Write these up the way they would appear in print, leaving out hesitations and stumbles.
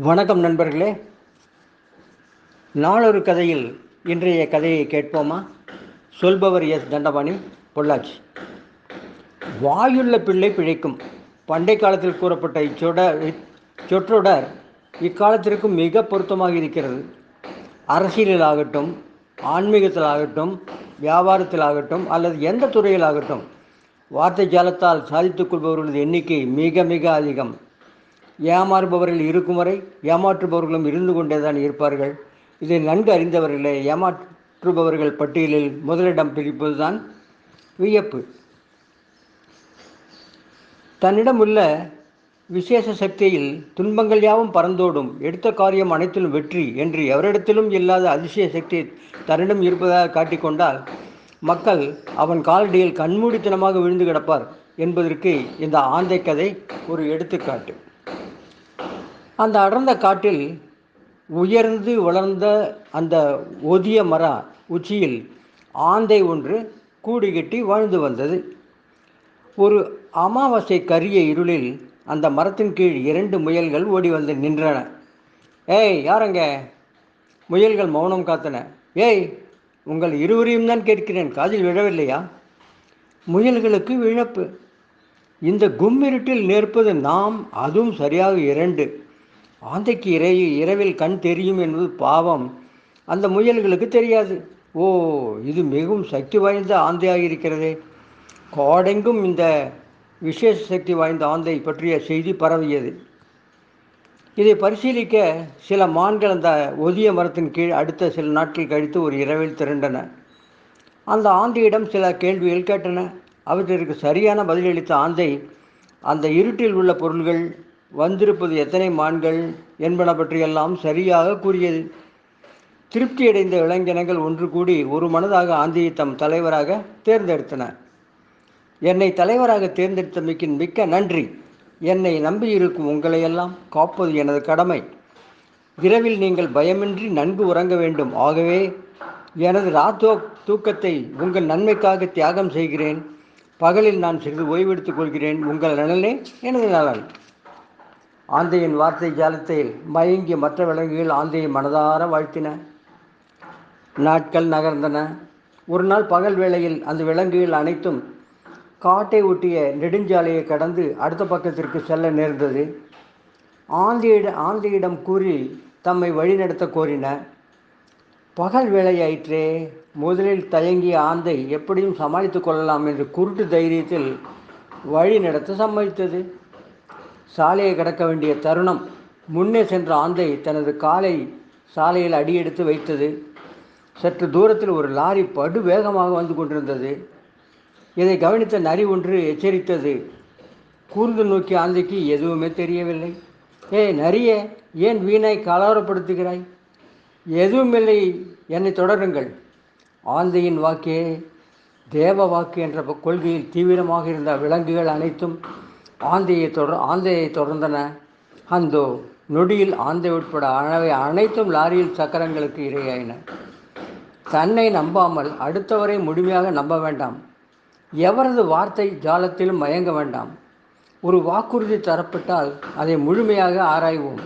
வணக்கம் நண்பர்களே. நாளொரு கதையில் இன்றைய கதையை கேட்போமா? சொல்பவர் எஸ் தண்டபாணி, பொள்ளாச்சி. வாயுள்ள பிள்ளை பிழைக்கும். பண்டை காலத்தில் கூறப்பட்ட இச்சொற்றொடர் இக்காலத்திற்கும் மிக பொருத்தமாக இருக்கிறது. அரசியலிலாகட்டும், ஆன்மீகத்திலாகட்டும், வியாபாரத்திலாகட்டும் அல்லது எந்த துறையிலாகட்டும் வார்த்தை ஜாலத்தால் சாதித்துக் கொள்பவர்களது எண்ணிக்கை மிக மிக அதிகம். ஏமாறுபவர்கள் இருக்கும் வரை ஏமாற்றுபவர்களும் இருந்து கொண்டேதான் இருப்பார்கள். இதை நன்கு அறிந்தவர்களே ஏமாற்றுபவர்கள் பட்டியலில் முதலிடம் பிடிப்பதுதான் வியப்பு. தன்னிடம் உள்ள விசேஷ சக்தியில் துன்பங்கள் யாவும் பறந்தோடும், எடுத்த காரியம் அனைத்திலும் வெற்றி என்று எவரிடத்திலும் இல்லாத அதிசய சக்தி தன்னிடம் இருப்பதாக காட்டிக்கொண்டால் மக்கள் அவன் காலடியில் கண்மூடித்தனமாக விழுந்து கிடப்பார் என்பதற்கு இந்த ஆந்தை கதை ஒரு எடுத்துக்காட்டு. அந்த அடர்ந்த காட்டில் உயர்ந்து வளர்ந்த அந்த ஒதிய மர உச்சியில் ஆந்தை ஒன்று கூடு கட்டி வாழ்ந்து வந்தது. ஒரு அமாவாசை கரிய இருளில் அந்த மரத்தின் கீழ் 2 முயல்கள் ஓடி வந்து நின்றன. ஏய், யாரங்க? முயல்கள் மௌனம் காத்தன. ஏய், உங்கள் இருவரையும் தான் கேட்கிறேன், காதில் விழவில்லையா? முயல்களுக்கு விழப்பு. இந்த கும்மிருட்டில் நேர்ப்பது நாம், அதுவும் சரியாக 2. ஆந்தைக்கு இரவில் கண் தெரியும் என்பது பாவம், அந்த முயல்களுக்கு தெரியாது. ஓ, இது மிகவும் சக்தி வாய்ந்த ஆந்தையாக இருக்கிறதே. காடெங்கும் இந்த விசேஷ சக்தி வாய்ந்த ஆந்தை பற்றிய செய்தி பரவியது. இதை பரிசீலிக்க சில மான்கள் அந்த ஒதிய மரத்தின் கீழ் அடுத்த சில நாட்கள் கழித்து ஒரு இரவில் திரண்டன. அந்த ஆந்தையிடம் சில கேள்விகள் கேட்டன. அவற்றிற்கு சரியான பதிலளித்த ஆந்தை அந்த இருட்டில் உள்ள பொருள்கள், வந்திருப்பது எத்தனை மான்கள் என்பன பற்றியெல்லாம் சரியாக கூறியது. திருப்தியடைந்த இளைஞனங்கள் ஒன்று கூடி ஒரு மனதாக ஆந்தையை தம் தலைவராக தேர்ந்தெடுத்தன. என்னை தலைவராக தேர்ந்தெடுத்தமைக்கு மிக்க நன்றி. என்னை நம்பியிருக்கும் உங்களையெல்லாம் காப்பது எனது கடமை. இரவில் நீங்கள் பயமின்றி நன்கு உறங்க வேண்டும். ஆகவே எனது தூக்கத்தை உங்கள் நன்மைக்காக தியாகம் செய்கிறேன். பகலில் நான் சிறிது ஓய்வெடுத்துக் கொள்கிறேன். உங்கள் நலனே எனது நலன். ஆந்தையின் வார்த்தை ஜாலத்தில் மயங்கிய மற்ற விலங்குகள் ஆந்தையை மனதார வாழ்த்தின. நாட்கள் நகர்ந்தன. ஒரு நாள் பகல் வேளையில் அந்த விலங்குகள் அனைத்தும் காட்டை ஒட்டிய நெடுஞ்சாலையை கடந்து அடுத்த பக்கத்திற்கு செல்ல நேர்ந்தது. ஆந்தையிடம் கூறி தம்மை வழிநடத்த கோரின. பகல் வேளையாயிற்றே. முதலில் தயங்கிய ஆந்தை எப்படியும் சமாளித்து கொள்ளலாம் என்று குருட்டு தைரியத்தில் வழி நடத்த சம்மதித்தது. சாலையை கடக்க வேண்டிய தருணம். முன்னே சென்ற ஆந்தை தனது காலை சாலையில் அடியெடுத்து வைத்தது. சற்று தூரத்தில் ஒரு லாரி படு வேகமாக வந்து கொண்டிருந்தது. இதை கவனித்த நரி ஒன்று எச்சரித்தது. கூர்ந்து நோக்கிய ஆந்தைக்கு எதுவுமே தெரியவில்லை. ஏய் நரியே, ஏன் வீணாய் கலவரப்படுத்துகிறாய்? எதுவுமில்லை, என்னை தொடருங்கள். ஆந்தையின் வாக்கே தேவ வாக்கு என்ற கொள்கையில் தீவிரமாக இருந்த விலங்குகள் அனைத்தும் ஆந்தையை தொடர்ந்தன. அந்தோ நொடியில் ஆந்தை உட்பட அனைத்தும் லாரியில் சக்கரங்களுக்கு இரையாயின. தன்னை நம்பாமல் அடுத்தவரை முழுமையாக நம்ப வேண்டாம். எவரது வார்த்தை ஜாலத்திலும் மயங்க வேண்டாம். ஒரு வாக்குறுதி தரப்பட்டால் அதை முழுமையாக ஆராய்வோம்.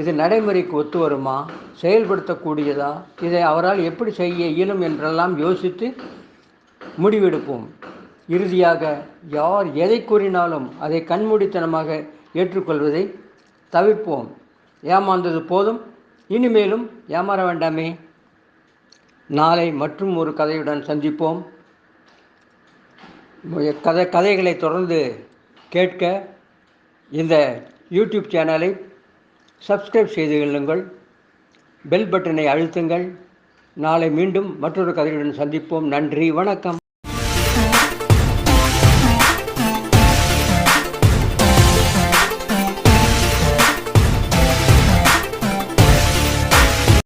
இது நடைமுறைக்கு ஒத்து வருமா? செயல்படுத்தக்கூடியதா? இதை அவரால் எப்படி செய்ய இயலும் என்றெல்லாம் யோசித்து முடிவெடுப்போம். இறுதியாக யார் எதை கூறினாலும் அதை கண்மூடித்தனமாக ஏற்றுக்கொள்வதை தவிர்ப்போம். ஏமாந்தது போதும், இனிமேலும் ஏமாற வேண்டாமே. நாளை மற்றும் ஒரு கதையுடன் சந்திப்போம். கதைகளை தொடர்ந்து கேட்க இந்த யூடியூப் சேனலை சப்ஸ்கிரைப் செய்து கொள்ளுங்கள். பெல் பட்டனை அழுத்துங்கள். நாளை மீண்டும் மற்றொரு கதையுடன் சந்திப்போம். நன்றி, வணக்கம்.